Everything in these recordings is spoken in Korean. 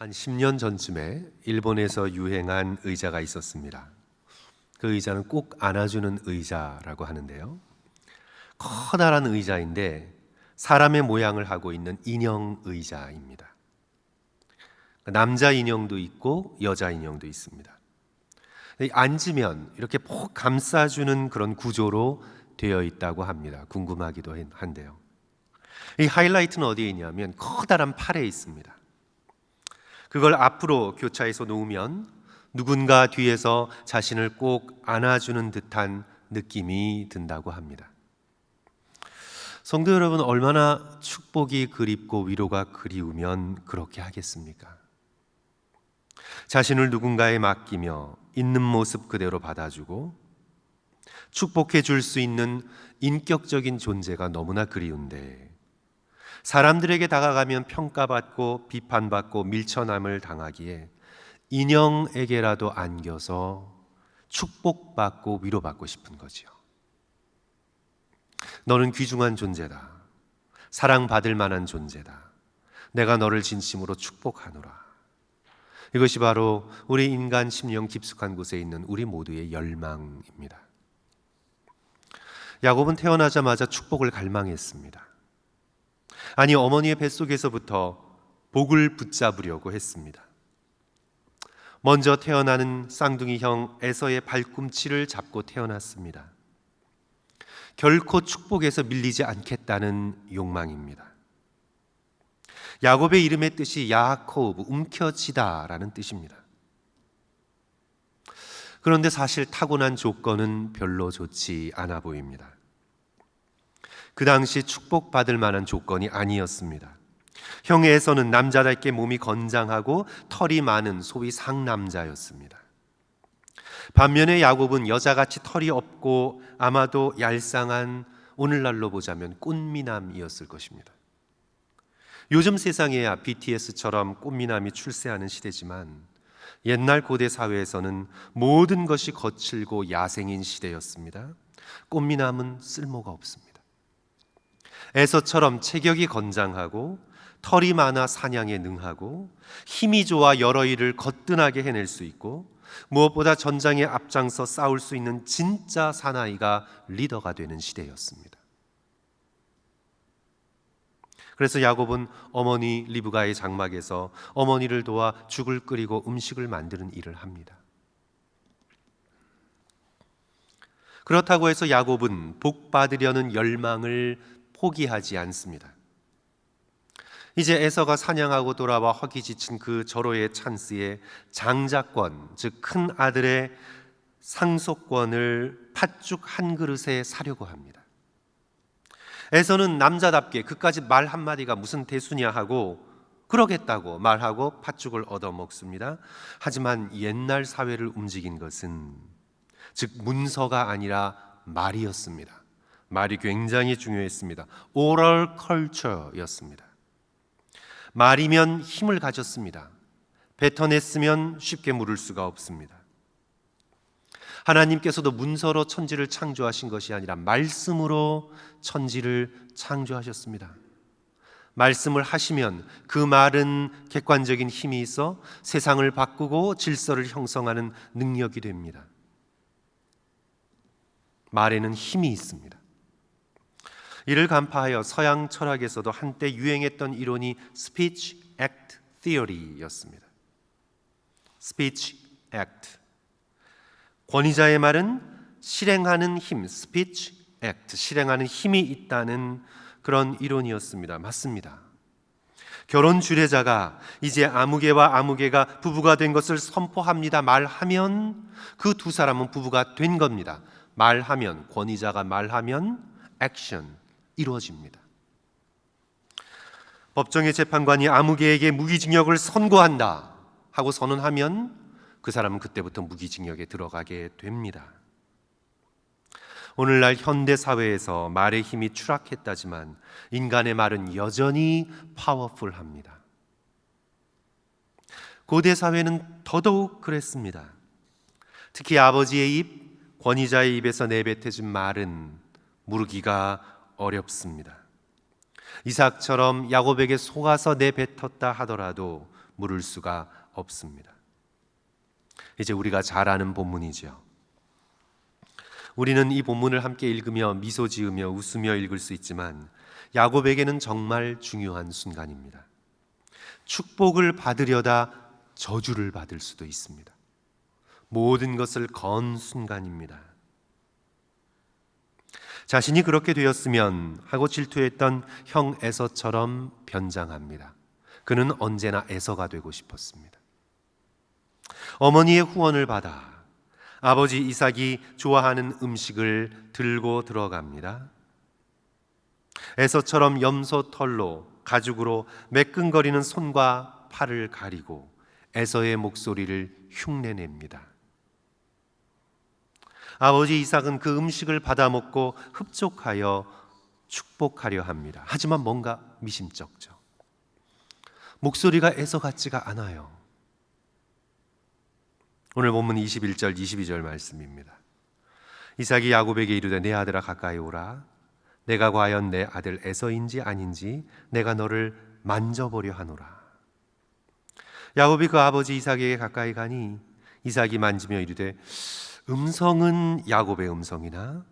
한 10년 전쯤에 일본에서 유행한 의자가 있었습니다. 그 의자는 꼭 안아주는 의자라고 하는데요. 커다란 의자인데 사람의 모양을 하고 있는 인형 의자입니다. 남자 인형도 있고 여자 인형도 있습니다. 앉으면 이렇게 푹 감싸주는 그런 구조로 되어 있다고 합니다. 궁금하기도 한데요. 이 하이라이트는 어디에 있냐면 커다란 팔에 있습니다. 그걸 앞으로 교차해서 놓으면 누군가 뒤에서 자신을 꼭 안아주는 듯한 느낌이 든다고 합니다. 성도 여러분, 얼마나 축복이 그립고 위로가 그리우면 그렇게 하겠습니까? 자신을 누군가에 맡기며 있는 모습 그대로 받아주고 축복해 줄 수 있는 인격적인 존재가 너무나 그리운데, 사람들에게 다가가면 평가받고 비판받고 밀쳐남을 당하기에 인형에게라도 안겨서 축복받고 위로받고 싶은 거지요. 너는 귀중한 존재다. 사랑받을 만한 존재다. 내가 너를 진심으로 축복하노라. 이것이 바로 우리 인간 심령 깊숙한 곳에 있는 우리 모두의 열망입니다. 야곱은 태어나자마자 축복을 갈망했습니다. 아니, 어머니의 뱃속에서부터 복을 붙잡으려고 했습니다. 먼저 태어나는 쌍둥이 형 에서의 발꿈치를 잡고 태어났습니다. 결코 축복에서 밀리지 않겠다는 욕망입니다. 야곱의 이름의 뜻이 야코브, 움켜쥐다라는 뜻입니다. 그런데 사실 타고난 조건은 별로 좋지 않아 보입니다. 그 당시 축복받을 만한 조건이 아니었습니다. 형 에서는 남자답게 몸이 건장하고 털이 많은 소위 상남자였습니다. 반면에 야곱은 여자같이 털이 없고 아마도 얄쌍한, 오늘날로 보자면 꽃미남이었을 것입니다. 요즘 세상에야 BTS처럼 꽃미남이 출세하는 시대지만 옛날 고대 사회에서는 모든 것이 거칠고 야생인 시대였습니다. 꽃미남은 쓸모가 없습니다. 에서처럼 체격이 건장하고 털이 많아 사냥에 능하고 힘이 좋아 여러 일을 거뜬하게 해낼 수 있고 무엇보다 전장에 앞장서 싸울 수 있는 진짜 사나이가 리더가 되는 시대였습니다. 그래서 야곱은 어머니 리브가의 장막에서 어머니를 도와 죽을 끓이고 음식을 만드는 일을 합니다. 그렇다고 해서 야곱은 복 받으려는 열망을 포기하지 않습니다. 이제 에서가 사냥하고 돌아와 허기 지친 그 절호의 찬스에 장자권, 즉 큰 아들의 상속권을 팥죽 한 그릇에 사려고 합니다. 에서는 남자답게 그까짓 말 한마디가 무슨 대수냐 하고 그러겠다고 말하고 팥죽을 얻어먹습니다. 하지만 옛날 사회를 움직인 것은 즉 문서가 아니라 말이었습니다. 말이 굉장히 중요했습니다. 오럴 컬처였습니다. 말이면 힘을 가졌습니다. 뱉어냈으면 쉽게 물을 수가 없습니다. 하나님께서도 문서로 천지를 창조하신 것이 아니라 말씀으로 천지를 창조하셨습니다. 말씀을 하시면 그 말은 객관적인 힘이 있어 세상을 바꾸고 질서를 형성하는 능력이 됩니다. 말에는 힘이 있습니다. 이를 간파하여 서양 철학에서도 한때 유행했던 이론이 Speech Act Theory였습니다. Speech Act. 권위자의 말은 실행하는 힘, Speech Act, 실행하는 힘이 있다는 그런 이론이었습니다. 맞습니다. 결혼 주례자가 이제 아무개와 아무개가 부부가 된 것을 선포합니다. 말하면 그 두 사람은 부부가 된 겁니다. 말하면, 권위자가 말하면 액션, 이루어집니다. 법정의 재판관이 아무개에게 무기징역을 선고한다 하고 선언하면 그 사람은 그때부터 무기징역에 들어가게 됩니다. 오늘날 현대사회에서 말의 힘이 추락했다지만 인간의 말은 여전히 파워풀합니다. 고대사회는 더더욱 그랬습니다. 특히 아버지의 입, 권위자의 입에서 내뱉어진 말은 무르기가 어렵습니다. 이삭처럼 야곱에게 속아서 내뱉었다 하더라도 물을 수가 없습니다. 이제 우리가 잘 아는 본문이죠. 우리는 이 본문을 함께 읽으며 미소 지으며 웃으며 읽을 수 있지만 야곱에게는 정말 중요한 순간입니다. 축복을 받으려다 저주를 받을 수도 있습니다. 모든 것을 건 순간입니다. 자신이 그렇게 되었으면 하고 질투했던 형 에서처럼 변장합니다. 그는 언제나 에서가 되고 싶었습니다. 어머니의 후원을 받아 아버지 이삭이 좋아하는 음식을 들고 들어갑니다. 에서처럼 염소 털로 가죽으로 매끈거리는 손과 팔을 가리고 에서의 목소리를 흉내냅니다. 아버지 이삭은 그 음식을 받아 먹고 흡족하여 축복하려 합니다. 하지만 뭔가 미심쩍죠. 목소리가 에서 같지가 않아요. 오늘 본문 21절 22절 말씀입니다. 이삭이 야곱에게 이르되 내 아들아 가까이 오라. 내가 과연 내 아들 에서인지 아닌지 내가 너를 만져보려 하노라. 야곱이 그 아버지 이삭에게 가까이 가니 이삭이 만지며 이르되 음성은 야곱의 음성이나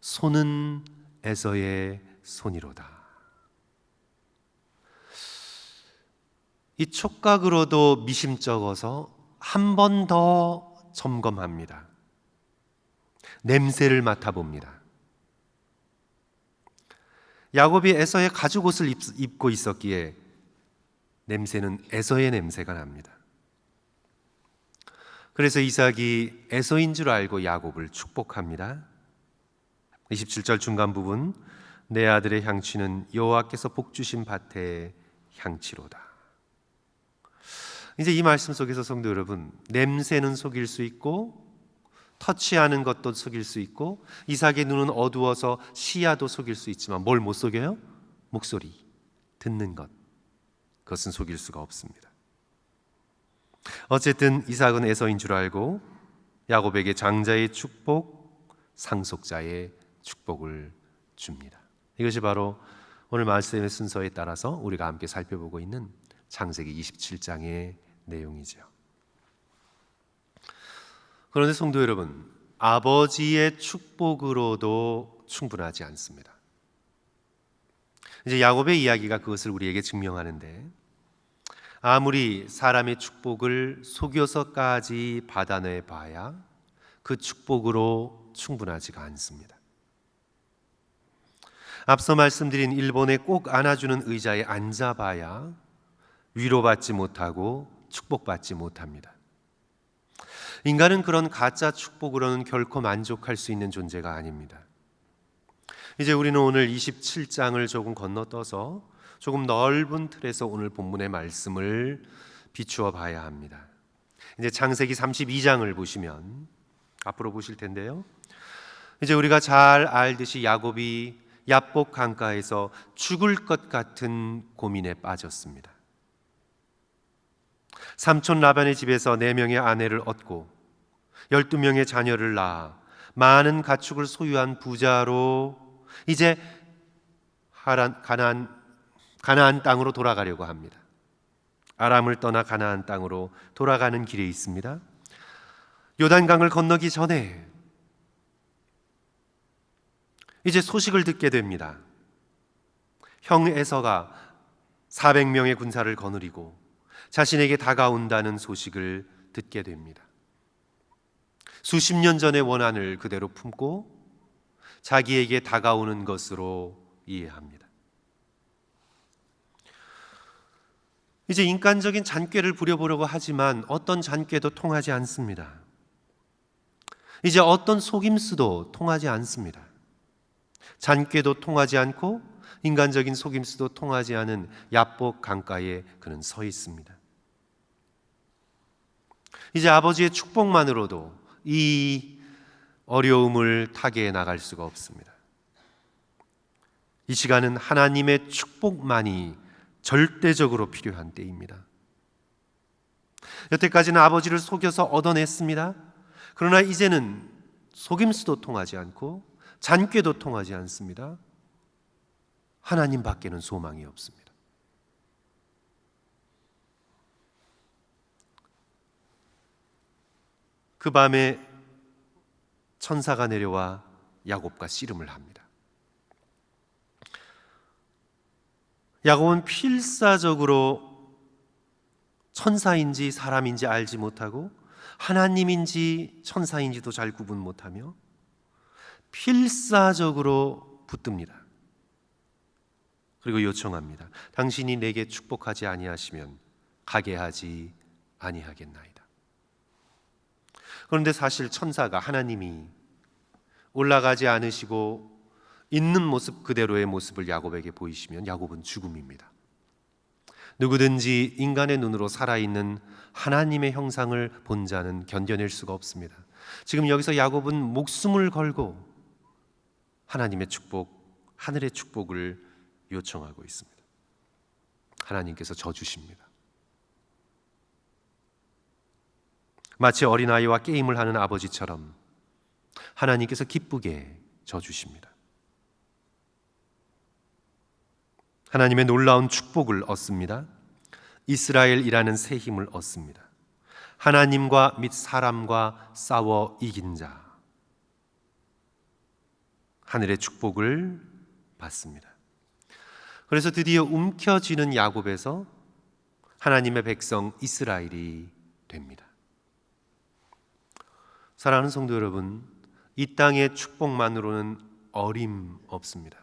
손은 에서의 손이로다. 이 촉각으로도 미심쩍어서 한 번 더 점검합니다. 냄새를 맡아봅니다. 야곱이 에서의 가죽 옷을 입고 있었기에 냄새는 에서의 냄새가 납니다. 그래서 이삭이 에서인 줄 알고 야곱을 축복합니다. 27절 중간 부분 내 아들의 향취는 여호와께서 복 주신 밭의 향취로다. 이제 이 말씀 속에서 성도 여러분, 냄새는 속일 수 있고 터치하는 것도 속일 수 있고 이삭의 눈은 어두워서 시야도 속일 수 있지만 뭘 못 속여요? 목소리, 듣는 것, 그것은 속일 수가 없습니다. 어쨌든 이삭은 에서인 줄 알고 야곱에게 장자의 축복, 상속자의 축복을 줍니다. 이것이 바로 오늘 말씀의 순서에 따라서 우리가 함께 살펴보고 있는 창세기 27장의 내용이죠. 그런데 성도 여러분, 아버지의 축복으로도 충분하지 않습니다. 이제 야곱의 이야기가 그것을 우리에게 증명하는데 아무리 사람의 축복을 속여서까지 받아내 봐야 그 축복으로 충분하지가 않습니다. 앞서 말씀드린 일본에 꼭 안아주는 의자에 앉아봐야 위로받지 못하고 축복받지 못합니다. 인간은 그런 가짜 축복으로는 결코 만족할 수 있는 존재가 아닙니다. 이제 우리는 오늘 27장을 조금 건너떠서 조금 넓은 틀에서 오늘 본문의 말씀을 비추어 봐야 합니다. 이제 창세기 32장을 보시면 앞으로 보실 텐데요. 이제 우리가 잘 알듯이 야곱이 야복 강가에서 죽을 것 같은 고민에 빠졌습니다. 삼촌 라반의 집에서 4명의 아내를 얻고 12명의 자녀를 낳아 많은 가축을 소유한 부자로 이제 가나안 땅으로 돌아가려고 합니다. 아람을 떠나 가나안 땅으로 돌아가는 길에 있습니다. 요단강을 건너기 전에 이제 소식을 듣게 됩니다. 형 에서가 400명의 군사를 거느리고 자신에게 다가온다는 소식을 듣게 됩니다. 수십 년 전의 원한을 그대로 품고 자기에게 다가오는 것으로 이해합니다. 이제 인간적인 잔꾀를 부려보려고 하지만 어떤 잔꾀도 통하지 않습니다. 이제 어떤 속임수도 통하지 않습니다. 잔꾀도 통하지 않고 인간적인 속임수도 통하지 않은 야복 강가에 그는 서 있습니다. 이제 아버지의 축복만으로도 이 어려움을 타개해 나갈 수가 없습니다. 이 시간은 하나님의 축복만이 절대적으로 필요한 때입니다. 여태까지는 아버지를 속여서 얻어냈습니다. 그러나 이제는 속임수도 통하지 않고 잔꾀도 통하지 않습니다. 하나님 밖에는 소망이 없습니다. 그 밤에 천사가 내려와 야곱과 씨름을 합니다. 야곱은 필사적으로 천사인지 사람인지 알지 못하고 하나님인지 천사인지도 잘 구분 못하며 필사적으로 붙듭니다. 그리고 요청합니다. 당신이 내게 축복하지 아니하시면 가게 하지 아니하겠나이다. 그런데 사실 천사가 하나님이 올라가지 않으시고 있는 모습 그대로의 모습을 야곱에게 보이시면 야곱은 죽음입니다. 누구든지 인간의 눈으로 살아있는 하나님의 형상을 본 자는 견뎌낼 수가 없습니다. 지금 여기서 야곱은 목숨을 걸고 하나님의 축복, 하늘의 축복을 요청하고 있습니다. 하나님께서 져주십니다. 마치 어린아이와 게임을 하는 아버지처럼 하나님께서 기쁘게 져주십니다. 하나님의 놀라운 축복을 얻습니다. 이스라엘이라는 새 힘을 얻습니다. 하나님과 및 사람과 싸워 이긴 자, 하늘의 축복을 받습니다. 그래서 드디어 움켜쥐는 야곱에서 하나님의 백성 이스라엘이 됩니다. 사랑하는 성도 여러분, 이 땅의 축복만으로는 어림없습니다.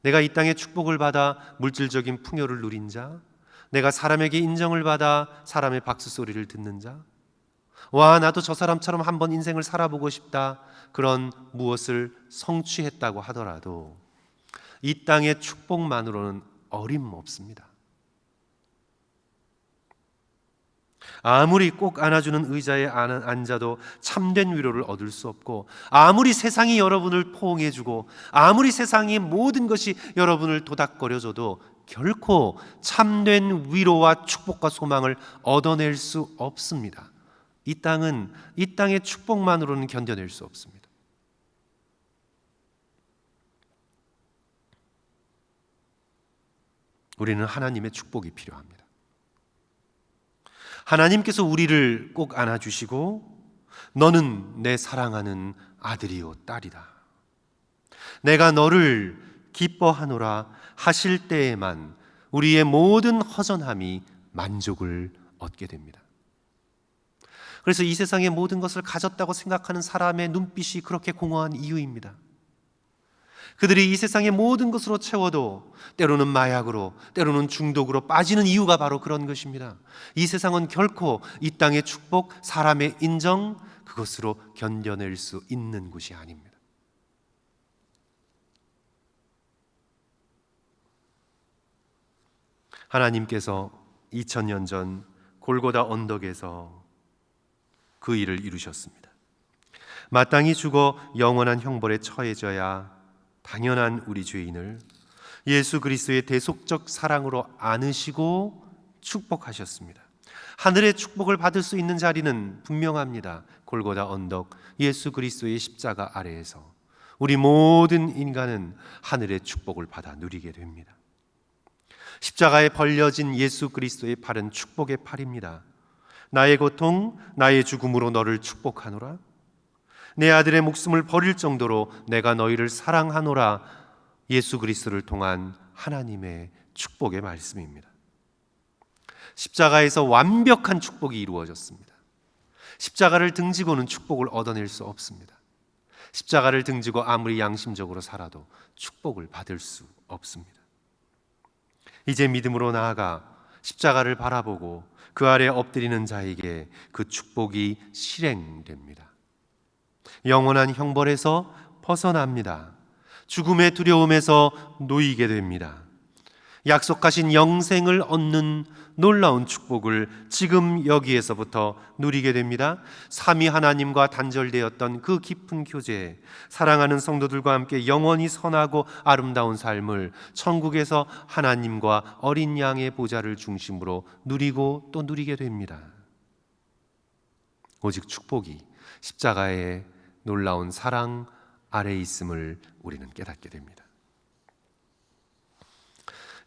내가 이 땅의 축복을 받아 물질적인 풍요를 누린 자, 내가 사람에게 인정을 받아 사람의 박수 소리를 듣는 자, 와 나도 저 사람처럼 한번 인생을 살아보고 싶다, 그런 무엇을 성취했다고 하더라도 이 땅의 축복만으로는 어림없습니다. 아무리 꼭 안아주는 의자에 앉아도 참된 위로를 얻을 수 없고, 아무리 세상이 여러분을 포옹해주고 아무리 세상의 모든 것이 여러분을 도닥거려줘도 결코 참된 위로와 축복과 소망을 얻어낼 수 없습니다. 이 땅의 축복만으로는 견뎌낼 수 없습니다. 우리는 하나님의 축복이 필요합니다. 하나님께서 우리를 꼭 안아주시고 너는 내 사랑하는 아들이요 딸이다, 내가 너를 기뻐하노라 하실 때에만 우리의 모든 허전함이 만족을 얻게 됩니다. 그래서 이 세상의 모든 것을 가졌다고 생각하는 사람의 눈빛이 그렇게 공허한 이유입니다. 그들이 이 세상의 모든 것으로 채워도 때로는 마약으로, 때로는 중독으로 빠지는 이유가 바로 그런 것입니다. 이 세상은 결코 이 땅의 축복, 사람의 인정, 그것으로 견뎌낼 수 있는 곳이 아닙니다. 하나님께서 2000년 전 골고다 언덕에서 그 일을 이루셨습니다. 마땅히 죽어 영원한 형벌에 처해져야 당연한 우리 죄인을 예수 그리스도의 대속적 사랑으로 안으시고 축복하셨습니다. 하늘의 축복을 받을 수 있는 자리는 분명합니다. 골고다 언덕, 예수 그리스도의 십자가 아래에서 우리 모든 인간은 하늘의 축복을 받아 누리게 됩니다. 십자가에 벌려진 예수 그리스도의 팔은 축복의 팔입니다. 나의 고통, 나의 죽음으로 너를 축복하노라. 내 아들의 목숨을 버릴 정도로 내가 너희를 사랑하노라. 예수 그리스도를 통한 하나님의 축복의 말씀입니다. 십자가에서 완벽한 축복이 이루어졌습니다. 십자가를 등지고는 축복을 얻어낼 수 없습니다. 십자가를 등지고 아무리 양심적으로 살아도 축복을 받을 수 없습니다. 이제 믿음으로 나아가 십자가를 바라보고 그 아래 엎드리는 자에게 그 축복이 실행됩니다. 영원한 형벌에서 벗어납니다. 죽음의 두려움에서 놓이게 됩니다. 약속하신 영생을 얻는 놀라운 축복을 지금 여기에서부터 누리게 됩니다. 삼위 하나님과 단절되었던 그 깊은 교제, 사랑하는 성도들과 함께 영원히 선하고 아름다운 삶을 천국에서 하나님과 어린 양의 보좌를 중심으로 누리고 또 누리게 됩니다. 오직 축복이 십자가의 놀라운 사랑 아래에 있음을 우리는 깨닫게 됩니다.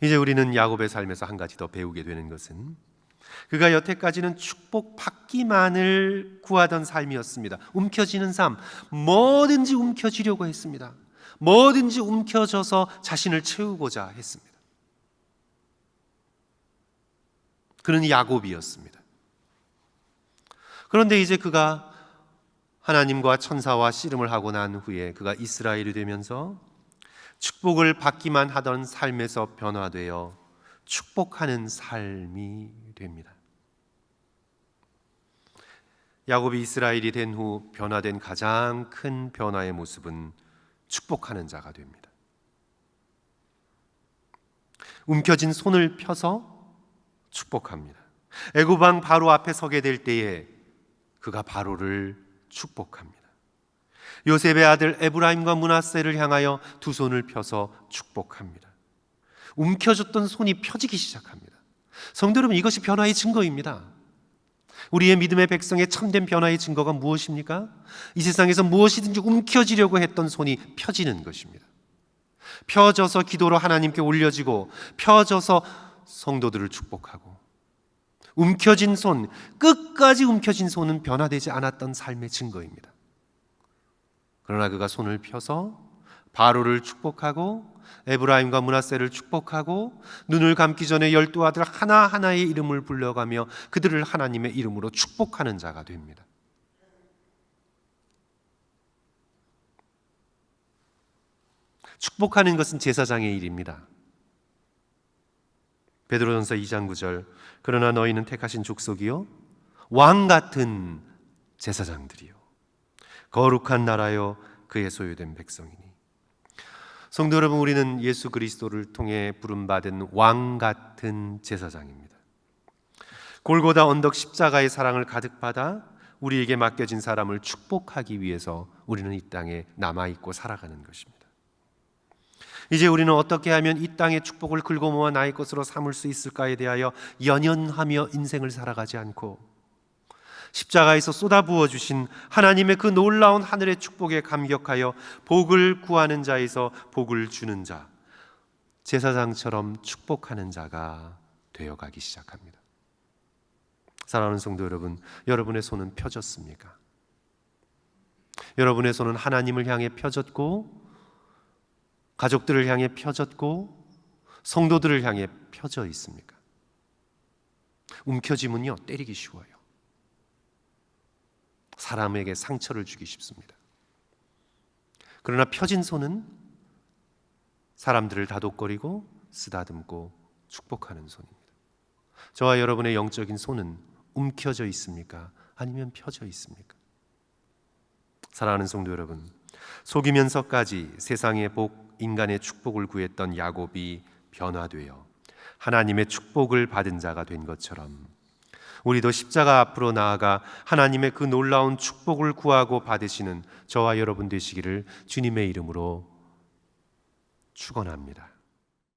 이제 우리는 야곱의 삶에서 한 가지 더 배우게 되는 것은 그가 여태까지는 축복받기만을 구하던 삶이었습니다. 움켜쥐는 삶, 뭐든지 움켜쥐려고 했습니다. 뭐든지 움켜져서 자신을 채우고자 했습니다. 그는 야곱이었습니다. 그런데 이제 그가 하나님과 천사와 씨름을 하고 난 후에 그가 이스라엘이 되면서 축복을 받기만 하던 삶에서 변화되어 축복하는 삶이 됩니다. 야곱이 이스라엘이 된 후 변화된 가장 큰 변화의 모습은 축복하는 자가 됩니다. 움켜진 손을 펴서 축복합니다. 애굽 왕 바로 앞에 서게 될 때에 그가 바로를 축복합니다. 요셉의 아들 에브라임과 므낫세를 향하여 두 손을 펴서 축복합니다. 움켜졌던 손이 펴지기 시작합니다. 성도 여러분, 이것이 변화의 증거입니다. 우리의 믿음의 백성의 참된 변화의 증거가 무엇입니까? 이 세상에서 무엇이든지 움켜쥐려고 했던 손이 펴지는 것입니다. 펴져서 기도로 하나님께 올려지고, 펴져서 성도들을 축복하고, 움켜진 손, 끝까지 움켜진 손은 변화되지 않았던 삶의 증거입니다. 그러나 그가 손을 펴서 바로를 축복하고 에브라임과 므낫세를 축복하고 눈을 감기 전에 12 아들 하나하나의 이름을 불러가며 그들을 하나님의 이름으로 축복하는 자가 됩니다. 축복하는 것은 제사장의 일입니다. 베드로전서 2장 9절, 그러나 너희는 택하신 족속이요 왕 같은 제사장들이요 거룩한 나라요 그의 소유된 백성이니. 성도 여러분, 우리는 예수 그리스도를 통해 부름받은 왕 같은 제사장입니다. 골고다 언덕 십자가의 사랑을 가득 받아 우리에게 맡겨진 사람을 축복하기 위해서 우리는 이 땅에 남아있고 살아가는 것입니다. 이제 우리는 어떻게 하면 이 땅의 축복을 긁어 모아 나의 것으로 삼을 수 있을까에 대하여 연연하며 인생을 살아가지 않고 십자가에서 쏟아부어 주신 하나님의 그 놀라운 하늘의 축복에 감격하여 복을 구하는 자에서 복을 주는 자, 제사장처럼 축복하는 자가 되어가기 시작합니다. 사랑하는 성도 여러분, 여러분의 손은 펴졌습니까? 여러분의 손은 하나님을 향해 펴졌고, 가족들을 향해 펴졌고, 성도들을 향해 펴져 있습니까? 움켜짐은요, 때리기 쉬워요. 사람에게 상처를 주기 쉽습니다. 그러나 펴진 손은 사람들을 다독거리고 쓰다듬고 축복하는 손입니다. 저와 여러분의 영적인 손은 움켜져 있습니까? 아니면 펴져 있습니까? 사랑하는 성도 여러분, 속이면서까지 세상의 복, 인간의 축복을 구했던 야곱이 변화되어 하나님의 축복을 받은 자가 된 것처럼 우리도 십자가 앞으로 나아가 하나님의 그 놀라운 축복을 구하고 받으시는 저와 여러분 되시기를 주님의 이름으로 축원합니다.